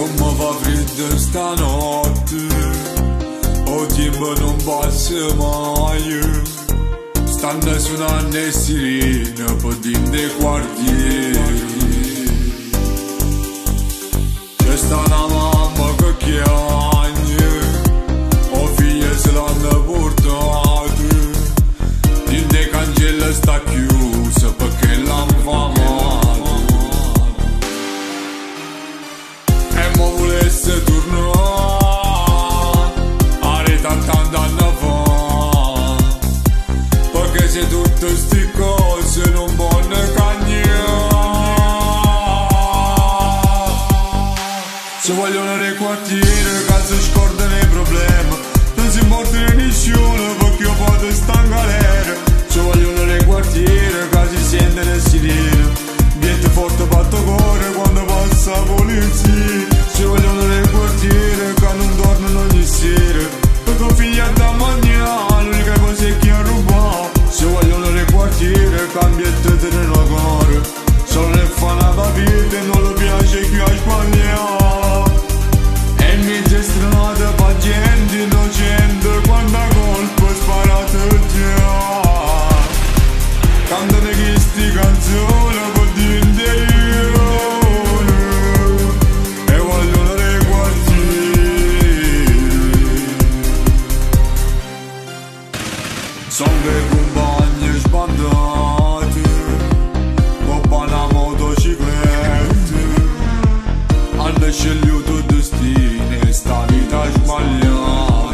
Come va freddo stanotte, o tempo non passa mai. Stanno suonando le sirene per dei quartieri. C'è sta una mamma che chiagna, o figlia se l'hanno portata. Dinte cancella sta chiusa perché l'hanno famata. E mo volesse tornare, are tanti anni fa. Perché se tutte sti cose non vanno cagnare. Se vogliono nei quartieri che si scordano i problemi, non si importa nessuno perché io posso stare in galera. Se vogliono nei quartieri che si sentono le sirene, viene forte fatto cuore quando passa la polizia. Se vogliono nei quartieri che non dormono ogni sera, perché figlia da mangiare l'unica cosa è che ha rubato. Se vogliono nei quartieri cambia il tetto nella gara, solo ne fanno da vita e non le piace chi ha sbagliato. E in mezzo strada pa' gente innocente, quando colpo sparate già. Cantano queste canzoni per diventare e vogliono nei quartieri. Sono dei compagni sbandati, coppa una motocicletta, hanno scelto destino e sta vita sbagliata.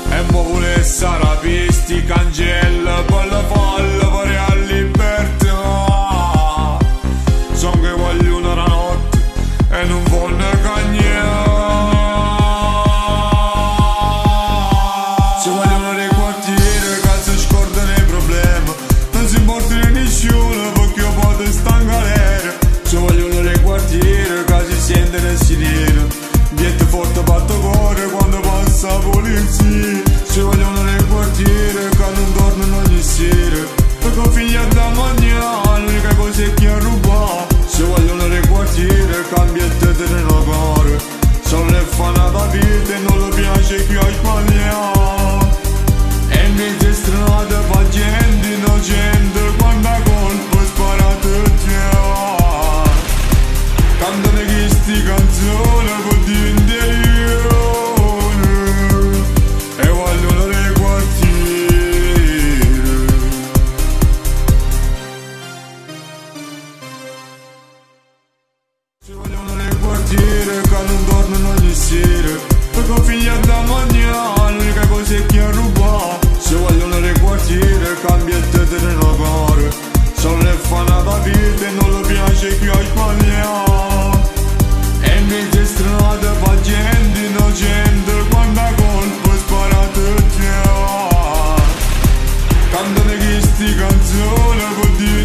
E mo volesse rapisti cancella per la folla per la libertà. Son che vogliono la notte e non vogliono cagnare. Se vogliono nei quartieri che si scordano i problemi, non si importa nessuno perché io posso stare in galera. Se vogliono nei quartieri che si sentono le sirene, viene forte fatto cuore quando passa la polizia. Se vogliono nei quartieri che non dormono ogni sera, perché figlia da mangiare l'unica cosa è che ha rubato. Se vogliono nei quartieri cambia il tetto nella gara, solo ne fanno da vita e non le piace chi ha sbagliato. E in mezzo strada fa gente innocente, quando colpo sparate già. Cantano queste canzoni per diventare e vogliono nei quartieri. Se vogliono nei quartieri che non dormono ogni sera, perché figlia da mangiare l'unica cosa è che ha rubato. Se vogliono nei quartieri cambia il tetto nella gara, solo ne fanno da vita e non le piace chi ha sbagliato. E in mezzo strada fa gente innocente, quando colpo sparate già. Cantano queste canzoni per dire